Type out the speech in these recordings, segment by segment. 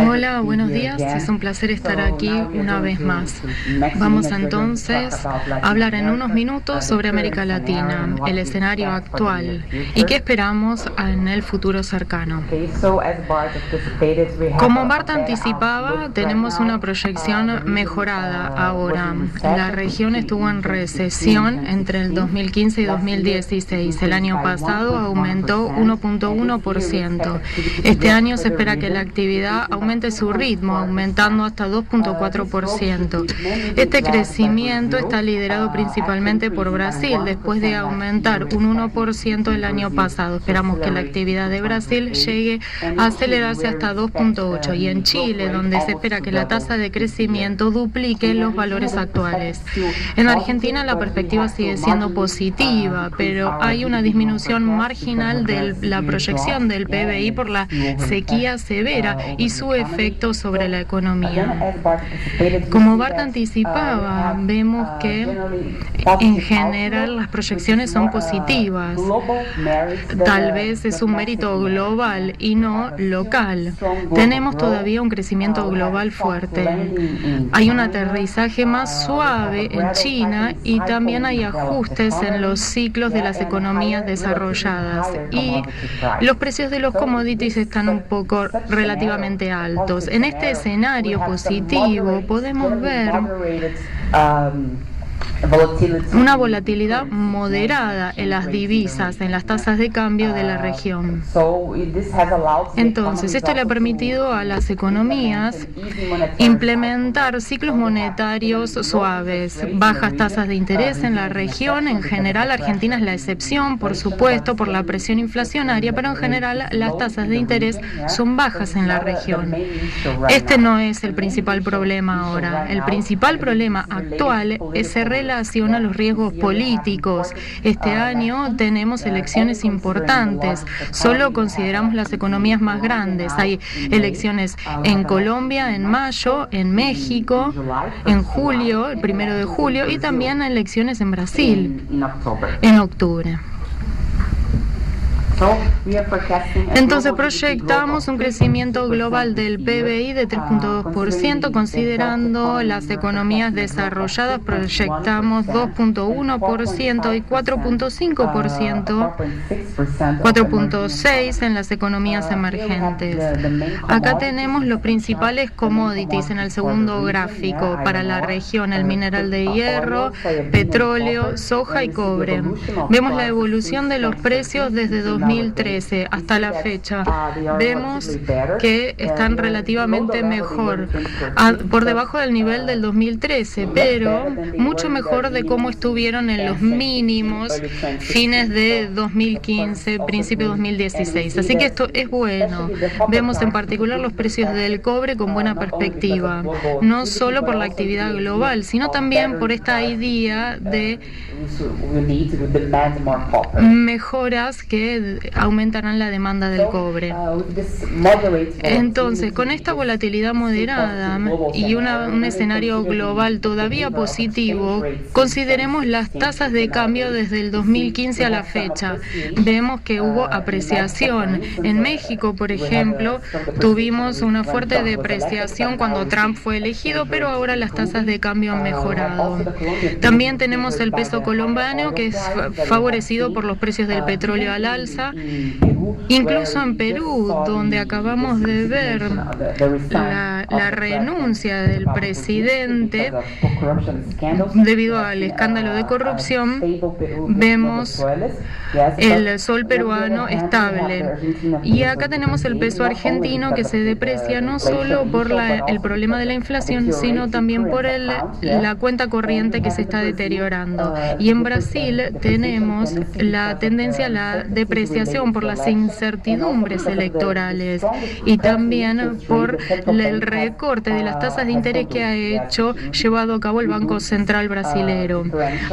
Hola, buenos días. Es un placer estar aquí una vez más. Vamos entonces a hablar en unos minutos sobre América Latina, el escenario actual y qué esperamos en el futuro cercano. Como Bart anticipaba, tenemos una proyección mejorada ahora. La región estuvo en recesión entre el 2015 y 2016. El año pasado aumentó 1.1%. Este año se espera que la actividad aumente su ritmo, aumentando hasta 2.4%. Este crecimiento está liderado principalmente por Brasil, después de aumentar un 1% el año pasado. Esperamos que la actividad de Brasil llegue a acelerarse hasta 2.8%. Y en Chile, donde se espera que la tasa de crecimiento duplique los valores actuales. En Argentina la perspectiva sigue siendo positiva, pero hay una disminución marginal de la proyección del PBI por la sequía severa y su efecto sobre la economía. Como Bart anticipaba, vemos que en general las proyecciones son positivas. Tal vez es un mérito global y no local. Tenemos todavía un crecimiento global fuerte. Hay un aterrizaje más suave en China y también hay ajustes en los ciclos de las economías desarrolladas. Y los precios de los commodities están un poco relativamente altos. En este escenario positivo podemos ver una volatilidad moderada en las divisas, en las tasas de cambio de la región. Entonces, esto le ha permitido a las economías implementar ciclos monetarios suaves, bajas tasas de interés en la región. En general, Argentina es la excepción, por supuesto, por la presión inflacionaria, pero en general las tasas de interés son bajas en la región. Este no es el principal problema ahora. El principal problema actual se relaciona a los riesgos políticos. Este año tenemos elecciones importantes. Solo consideramos las economías más grandes. Hay elecciones en Colombia en mayo, en México en julio, el 1 de julio, y también elecciones en Brasil en octubre. Entonces proyectamos un crecimiento global del PBI de 3.2%, considerando las economías desarrolladas proyectamos 2.1% y 4.6% en las economías emergentes. Acá tenemos los principales commodities en el segundo gráfico para la región: el mineral de hierro, petróleo, soja y cobre. Vemos la evolución de los precios desde 2013 hasta la fecha. Vemos que están relativamente mejor, por debajo del nivel del 2013, pero mucho mejor de cómo estuvieron en los mínimos fines de 2015, principio de 2016. Así que esto es bueno. Vemos en particular los precios del cobre con buena perspectiva, no solo por la actividad global, sino también por esta idea de mejoras que aumentarán la demanda del cobre. Entonces, con esta volatilidad moderada y un escenario global todavía positivo, consideremos las tasas de cambio desde el 2015 a la fecha. Vemos que hubo apreciación. En México, por ejemplo, tuvimos una fuerte depreciación cuando Trump fue elegido, pero ahora las tasas de cambio han mejorado. También tenemos el peso colombiano, que es favorecido por los precios del petróleo al alza. Incluso en Perú, donde acabamos de ver la renuncia del presidente debido al escándalo de corrupción, vemos el sol peruano estable. Y acá tenemos el peso argentino, que se deprecia no solo por el problema de la inflación, sino también por la cuenta corriente que se está deteriorando. Y en Brasil tenemos la tendencia a la depreciación por las incertidumbres electorales y también por el recorte de las tasas de interés que ha llevado a cabo el Banco Central brasilero.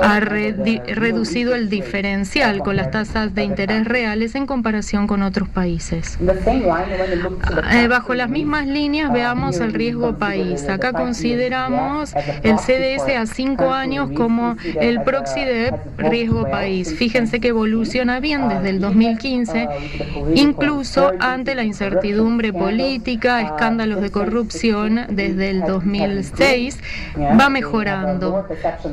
Ha reducido el diferencial con las tasas de interés reales en comparación con otros países. Bajo las mismas líneas veamos el riesgo país. Acá consideramos el CDS a 5 años como el proxy de riesgo país. Fíjense que evoluciona bien desde el 2015 incluso ante la incertidumbre política, escándalos de corrupción desde el 2006, va mejorando.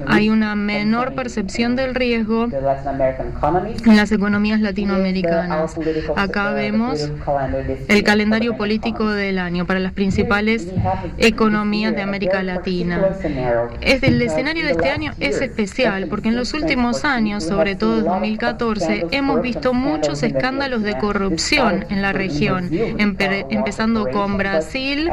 Hay una menor percepción del riesgo en las economías latinoamericanas. Acá vemos el calendario político del año para las principales economías de América Latina. El escenario de este año es especial porque en los últimos años, sobre todo en 2014, hemos visto muchos escándalos de corrupción en la región, empezando con Brasil,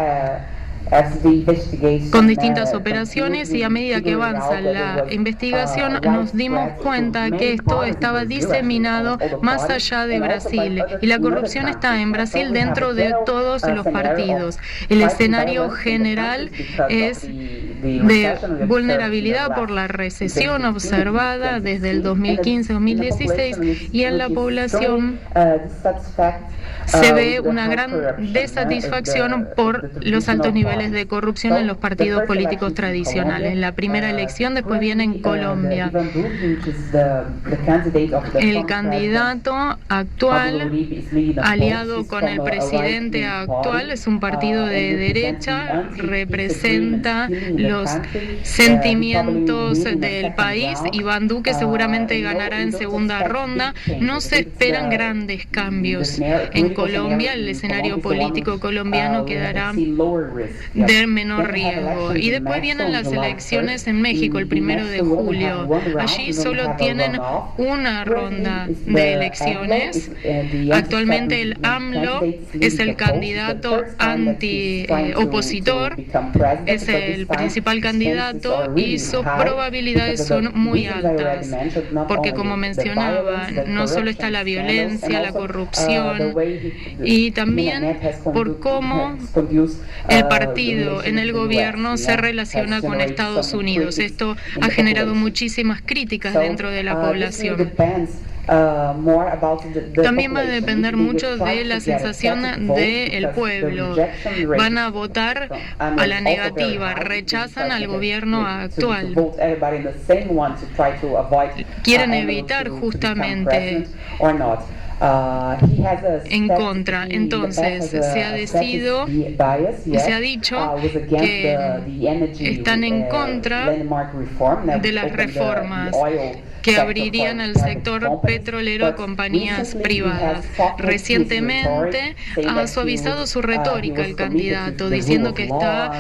con distintas operaciones, y a medida que avanza la investigación nos dimos cuenta que esto estaba diseminado más allá de Brasil, y la corrupción está en Brasil dentro de todos los partidos. El escenario general es de vulnerabilidad por la recesión observada desde el 2015-2016, y en la población se ve una gran desatisfacción por los altos niveles de corrupción en los partidos políticos tradicionales. La primera elección después viene en Colombia. El candidato actual, aliado con el presidente actual, es un partido de derecha, representa los sentimientos del país. Iván Duque seguramente ganará en segunda ronda. No se esperan grandes cambios en Colombia. El escenario político colombiano quedará de menor riesgo. Y después vienen las elecciones en México el 1 de julio. Allí solo tienen una ronda de elecciones. Actualmente el AMLO es el candidato opositor, es el principal candidato, y sus probabilidades son muy altas, porque como mencionaba, no solo está la violencia, la corrupción, y también por cómo el partido en el gobierno se relaciona con Estados Unidos. Esto ha generado muchísimas críticas dentro de la población. También va a depender mucho de la sensación del pueblo. Van a votar a la negativa, rechazan al gobierno actual. Quieren evitar justamente en contra. Entonces se ha dicho que están en contra de las reformas que abrirían el sector petrolero a compañías privadas. Recientemente ha suavizado su retórica el candidato, diciendo que está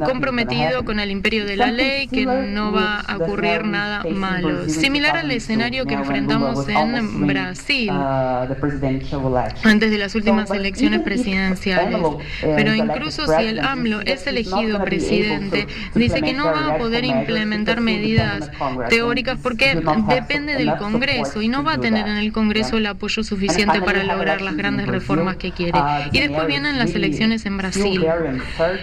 comprometido con el imperio de la ley, que no va a ocurrir nada malo. Similar al escenario que enfrentamos en Brasil antes de las últimas elecciones presidenciales. Pero incluso si el AMLO es elegido presidente, dice que no va a poder implementar medidas teóricas porque depende del Congreso, y no va a tener en el Congreso el apoyo suficiente para lograr las grandes reformas que quiere. Y después vienen las elecciones en Brasil.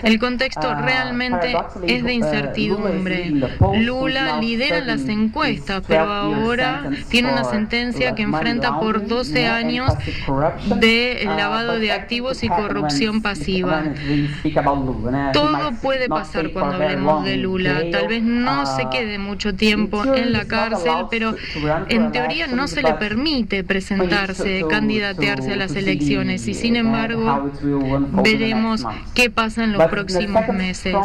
El contexto realmente es de incertidumbre. Lula lidera las encuestas, pero ahora tiene una sentencia que enfrenta por 12 años de lavado de activos y corrupción pasiva. Todo puede pasar cuando hablemos de Lula. Tal vez no se quede mucho tiempo en la cárcel, pero en teoría no se le permite presentarse, candidatearse a las elecciones, y sin embargo veremos qué pasa en los próximos meses.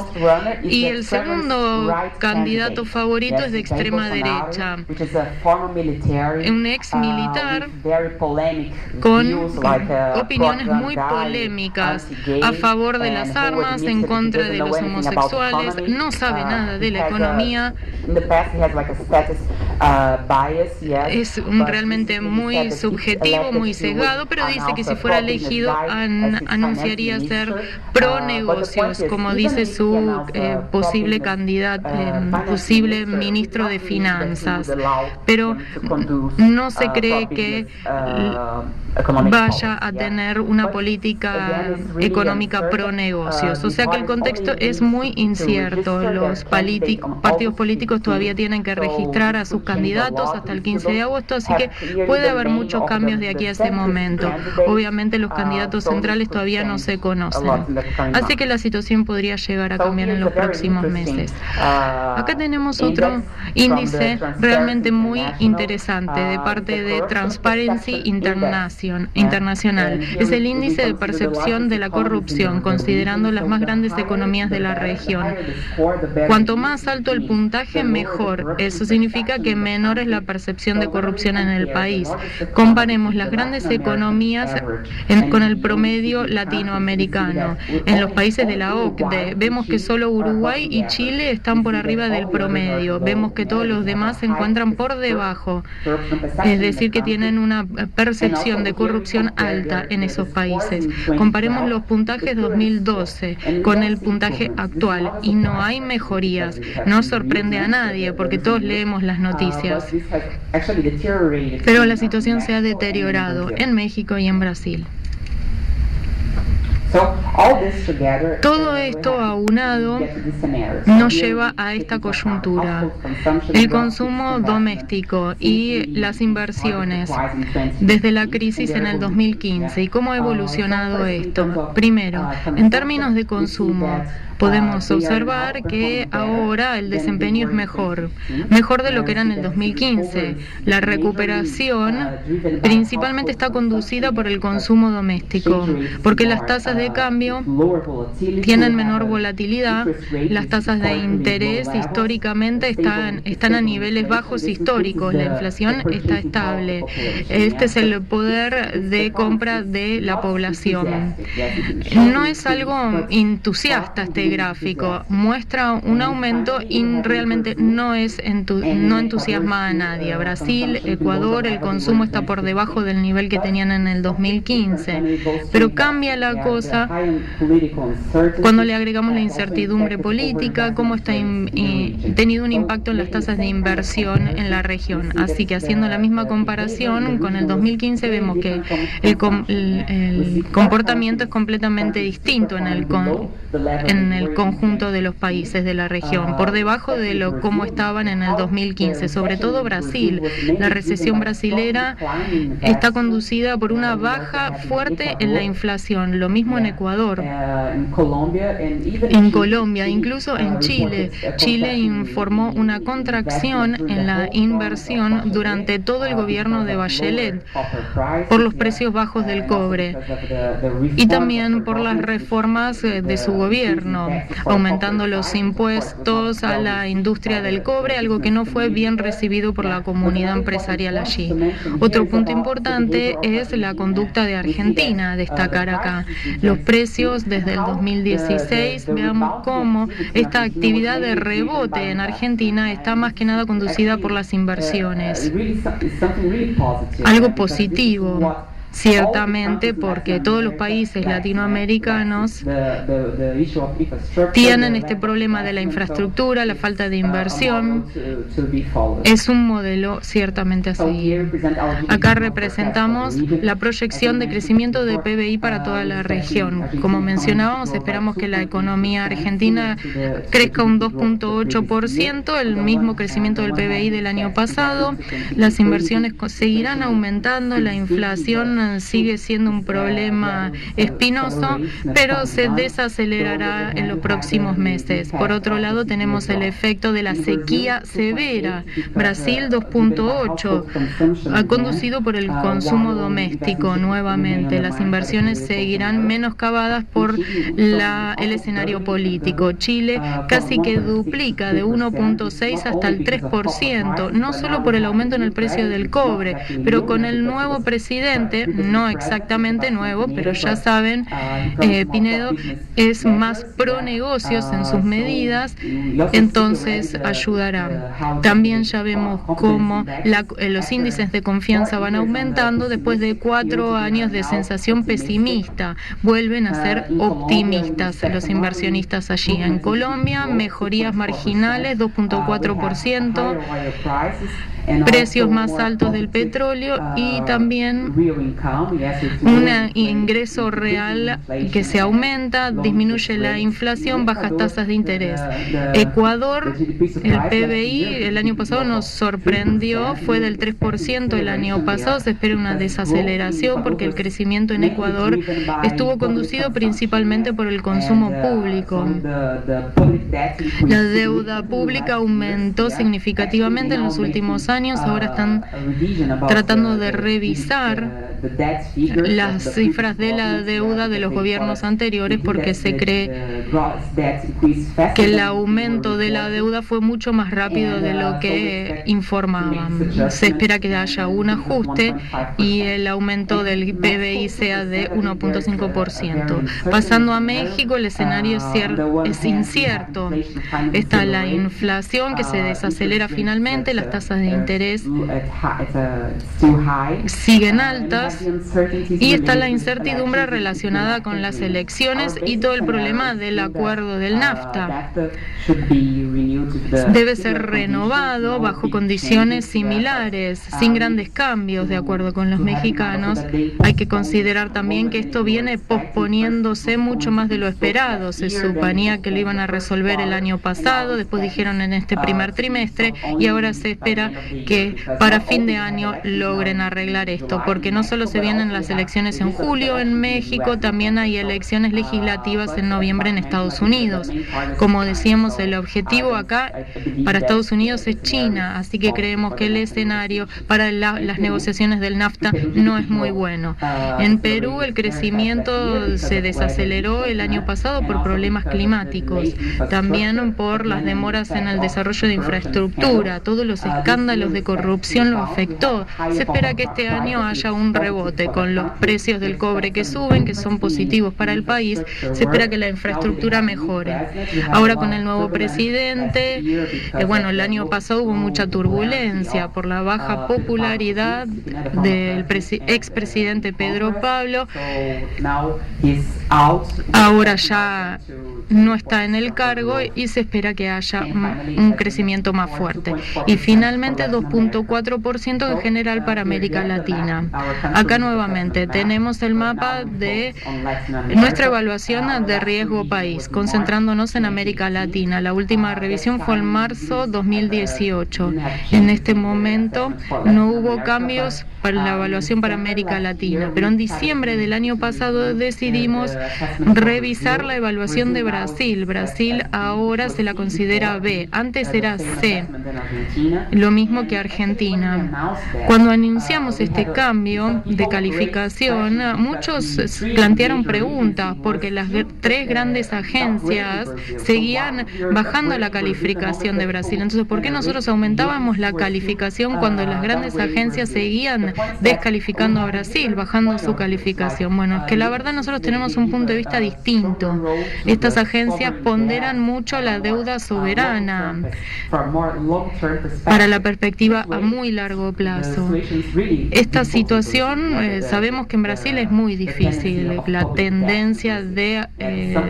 Y el segundo candidato favorito es de extrema derecha, un ex militar con opiniones muy polémicas a favor de las armas, en contra de los homosexuales, no sabe nada de la economía. Es realmente muy subjetivo, muy sesgado, pero dice que si fuera elegido anunciaría ser pro negocios, como dice su posible candidato, posible ministro de Finanzas, pero no se cree que vaya a tener una política económica pro negocios. O sea que el contexto es muy incierto. Los partidos políticos todavía tienen que registrar a sus candidatos hasta el 15 de agosto, así que puede haber muchos cambios de aquí a ese momento. Obviamente los candidatos centrales todavía no se conocen, así que la situación podría llegar a cambiar en los próximos meses. Acá tenemos otro índice realmente muy interesante de parte de Transparency International. Es el índice de percepción de la corrupción, considerando las más grandes economías de la región. Cuanto más alto el puntaje, mejor. Eso significa que menor es la percepción de corrupción en el país. Comparemos las grandes economías con el promedio latinoamericano. En los países de la OCDE vemos que solo Uruguay y Chile están por arriba del promedio. Vemos que todos los demás se encuentran por debajo, es decir, que tienen una percepción de corrupción alta en esos países. Comparemos los puntajes 2012 con el puntaje actual y no hay mejorías. No sorprende a nadie porque todos leemos las noticias. Pero la situación se ha deteriorado en México y en Brasil. Todo esto aunado nos lleva a esta coyuntura. El consumo doméstico y las inversiones desde la crisis en el 2015 y cómo ha evolucionado esto. Primero, en términos de consumo, podemos observar que ahora el desempeño es mejor de lo que era en el 2015. La recuperación principalmente está conducida por el consumo doméstico, porque las tasas de cambio tienen menor volatilidad, las tasas de interés históricamente están a niveles bajos históricos, la inflación está estable. Este es el poder de compra de la población. No es algo entusiasta este gráfico, muestra un aumento y realmente no entusiasma a nadie. Brasil, Ecuador, el consumo está por debajo del nivel que tenían en el 2015, pero cambia la cosa cuando le agregamos la incertidumbre política, cómo está tenido un impacto en las tasas de inversión en la región. Así que haciendo la misma comparación con el 2015 vemos que el comportamiento es completamente distinto en el conjunto de los países de la región, por debajo de cómo estaban en el 2015, sobre todo Brasil. La recesión brasilera está conducida por una baja fuerte en la inflación, lo mismo en Ecuador, en Colombia, incluso en Chile. Chile informó una contracción en la inversión durante todo el gobierno de Bachelet por los precios bajos del cobre y también por las reformas de su gobierno, aumentando los impuestos a la industria del cobre, algo que no fue bien recibido por la comunidad empresarial allí. Otro punto importante es la conducta de Argentina, a destacar acá. Los precios desde el 2016, veamos cómo esta actividad de rebote en Argentina está más que nada conducida por las inversiones. Algo positivo. Ciertamente, porque todos los países latinoamericanos tienen este problema de la infraestructura, la falta de inversión. Es un modelo ciertamente a seguir. Acá representamos la proyección de crecimiento de PBI para toda la región. Como mencionábamos, esperamos que la economía argentina crezca un 2.8%, el mismo crecimiento del PBI del año pasado. Las inversiones seguirán aumentando, la inflación sigue siendo un problema espinoso, pero se desacelerará en los próximos meses. Por otro lado, tenemos el efecto de la sequía severa. Brasil 2.8, conducido por el consumo doméstico nuevamente. Las inversiones seguirán menoscabadas por el escenario político. Chile casi que duplica de 1.6 hasta el 3%, no solo por el aumento en el precio del cobre, pero con el nuevo presidente, no exactamente nuevo, pero ya saben, Pinedo es más pro negocios en sus medidas, entonces ayudará. También ya vemos cómo los índices de confianza van aumentando después de 4 años de sensación pesimista. Vuelven a ser optimistas los inversionistas allí. En Colombia, mejorías marginales, 2.4%, precios más altos del petróleo y también un ingreso real que se aumenta, disminuye la inflación, bajas tasas de interés. Ecuador, el PBI el año pasado nos sorprendió, fue del 3% el año pasado, se espera una desaceleración porque el crecimiento en Ecuador estuvo conducido principalmente por el consumo público. La deuda pública aumentó significativamente en los últimos años, ahora están tratando de revisar las cifras de la deuda de los gobiernos anteriores porque se cree que el aumento de la deuda fue mucho más rápido de lo que informaban. Se espera que haya un ajuste y el aumento del PBI sea de 1.5%. Pasando a México, el escenario es incierto. Está la inflación que se desacelera finalmente, las tasas de interés siguen altas y está la incertidumbre relacionada con las elecciones y todo el problema del acuerdo del NAFTA. Debe ser renovado bajo condiciones similares, sin grandes cambios, de acuerdo con los mexicanos. Hay que considerar también que esto viene posponiéndose mucho más de lo esperado. Se suponía que lo iban a resolver el año pasado, después dijeron en este primer trimestre y ahora se espera que para fin de año logren arreglar esto, porque no solo se vienen las elecciones en julio en México, también hay elecciones legislativas en noviembre en Estados Unidos. Como decíamos, el objetivo acá para Estados Unidos es China, así que creemos que el escenario para las negociaciones del NAFTA no es muy bueno. En Perú el crecimiento se desaceleró el año pasado por problemas climáticos, también por las demoras en el desarrollo de infraestructura, todos los escándalos de corrupción lo afectó. Se espera que este año haya un rebote con los precios del cobre que suben, que son positivos para el país. Se espera que la infraestructura mejore. Ahora con el nuevo presidente, el año pasado hubo mucha turbulencia por la baja popularidad del expresidente Pedro Pablo. Ahora ya no está en el cargo y se espera que haya un crecimiento más fuerte. Y finalmente 2.4% en general para América Latina. Acá nuevamente tenemos el mapa de nuestra evaluación de riesgo país, concentrándonos en América Latina. La última revisión fue en marzo 2018. En este momento no hubo cambios para la evaluación para América Latina, pero en diciembre del año pasado decidimos revisar la evaluación de Brasil. Brasil ahora se la considera B, antes era C, lo mismo que Argentina. Cuando anunciamos este cambio de calificación, muchos plantearon preguntas porque las tres grandes agencias seguían bajando la calificación de Brasil. Entonces, ¿por qué nosotros aumentábamos la calificación cuando las grandes agencias seguían descalificando a Brasil, bajando su calificación? Bueno, es que la verdad nosotros tenemos un punto de vista distinto. Estas agencias ponderan mucho la deuda soberana para la perspectiva a muy largo plazo. Esta situación, sabemos que en Brasil es muy difícil. La tendencia de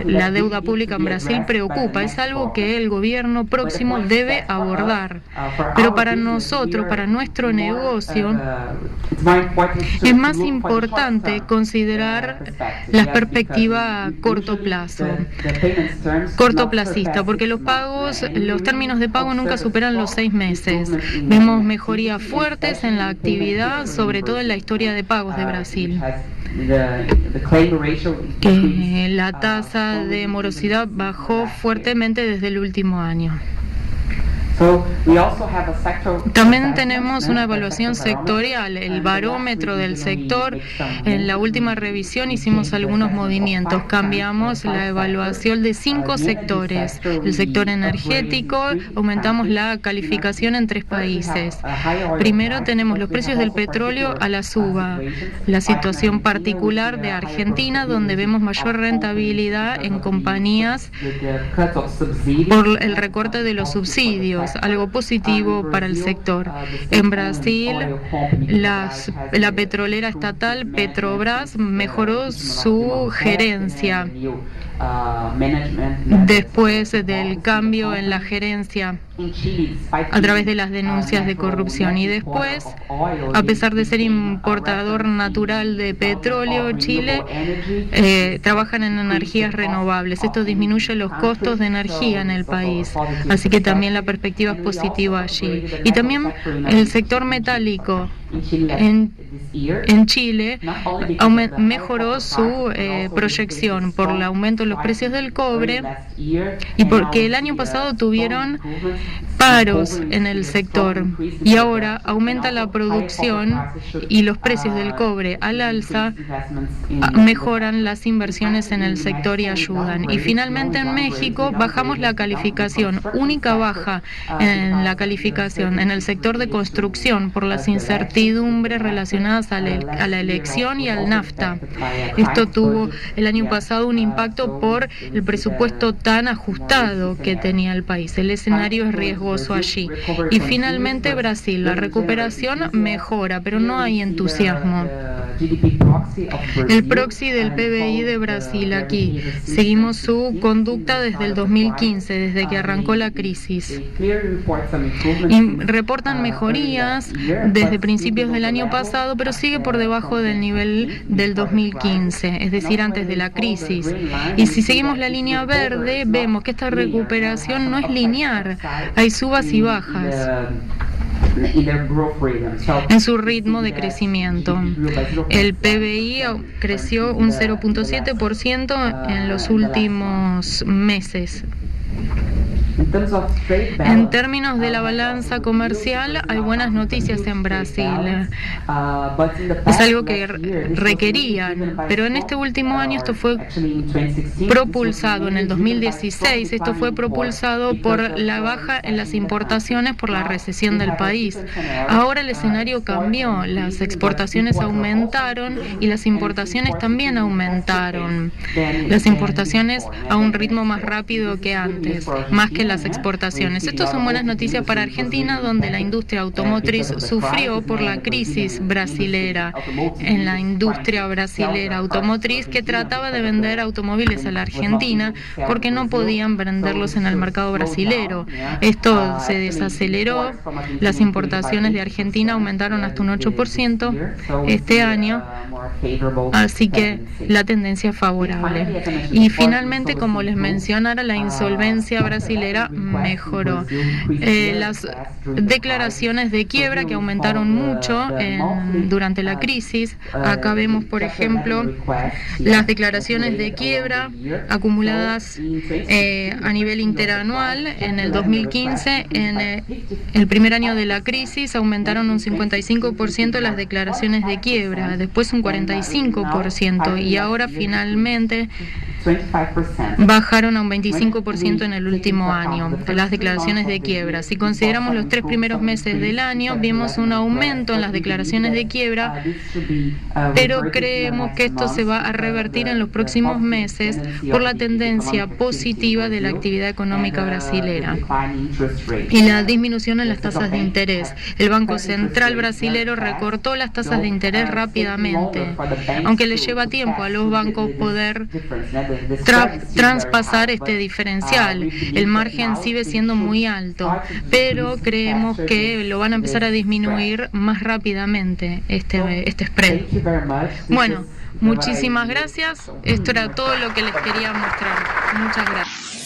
la deuda pública en Brasil preocupa. Es algo que el gobierno próximo debe abordar. Pero para nosotros, para nuestro negocio, es más importante considerar la perspectiva a cortoplacista, porque los términos de pago nunca superan los 6 meses. Vemos mejorías fuertes en la actividad, sobre todo en la historia de pagos de Brasil. Que la tasa de morosidad bajó fuertemente desde el último año. También tenemos una evaluación sectorial, el barómetro del sector. En la última revisión hicimos algunos movimientos, cambiamos la evaluación de 5 sectores. El sector energético, aumentamos la calificación en 3 países. Primero tenemos los precios del petróleo a la suba, la situación particular de Argentina, donde vemos mayor rentabilidad en compañías por el recorte de los subsidios, algo positivo para el sector. En Brasil, la petrolera estatal Petrobras mejoró su gerencia. después del cambio en la gerencia a través de las denuncias de corrupción. Y después, a pesar de ser importador natural de petróleo, Chile trabajan en energías renovables. Esto disminuye los costos de energía en el país, así que también la perspectiva es positiva allí. Y también el sector metálico en Chile mejoró su proyección por el aumento de los precios del cobre y porque el año pasado tuvieron paros en el sector y ahora aumenta la producción y los precios del cobre al alza mejoran las inversiones en el sector y ayudan. Y finalmente en México bajamos la calificación, única baja en la calificación en el sector de construcción por las incertidumbres relacionadas a la elección y al NAFTA. Esto tuvo el año pasado un impacto por el presupuesto tan ajustado que tenía el país. El escenario es riesgoso allí. Y finalmente Brasil, la recuperación mejora, pero no hay entusiasmo. El proxy del PBI de Brasil aquí. Seguimos su conducta desde el 2015, desde que arrancó la crisis. Y reportan mejorías desde principios del año pasado, pero sigue por debajo del nivel del 2015, es decir, antes de la crisis. Y si seguimos la línea verde, vemos que esta recuperación no es lineal, hay subas y bajas en su ritmo de crecimiento. El PBI creció un 0.7% en los últimos meses. En términos de la balanza comercial, hay buenas noticias en Brasil. Es algo que requerían, pero en este último año esto fue propulsado, en el 2016, esto fue propulsado por la baja en las importaciones por la recesión del país. Ahora el escenario cambió, las exportaciones aumentaron y las importaciones también aumentaron. Las importaciones a un ritmo más rápido que antes, más que las exportaciones. Estas son buenas noticias para Argentina, donde la industria automotriz sufrió por la crisis brasilera. En la industria brasilera automotriz que trataba de vender automóviles a la Argentina porque no podían venderlos en el mercado brasilero. Esto se desaceleró. Las importaciones de Argentina aumentaron hasta un 8% este año, así que la tendencia es favorable. Y finalmente, como les mencionara, la insolvencia brasilera mejoró. Las declaraciones de quiebra que aumentaron mucho durante la crisis. Acá vemos, por ejemplo, las declaraciones de quiebra acumuladas a nivel interanual. En el 2015, en el primer año de la crisis, aumentaron un 55% las declaraciones de quiebra, después un 45% y ahora finalmente bajaron a un 25% en el último año las declaraciones de quiebra. Si consideramos los 3 primeros meses del año, vimos un aumento en las declaraciones de quiebra, pero creemos que esto se va a revertir en los próximos meses por la tendencia positiva de la actividad económica brasilera y la disminución en las tasas de interés. El Banco Central brasilero recortó las tasas de interés rápidamente, aunque le lleva tiempo a los bancos poder traspasar este diferencial. El margen sigue siendo muy alto, pero creemos que lo van a empezar a disminuir más rápidamente este spread. Bueno, muchísimas gracias. Esto era todo lo que les quería mostrar. Muchas gracias.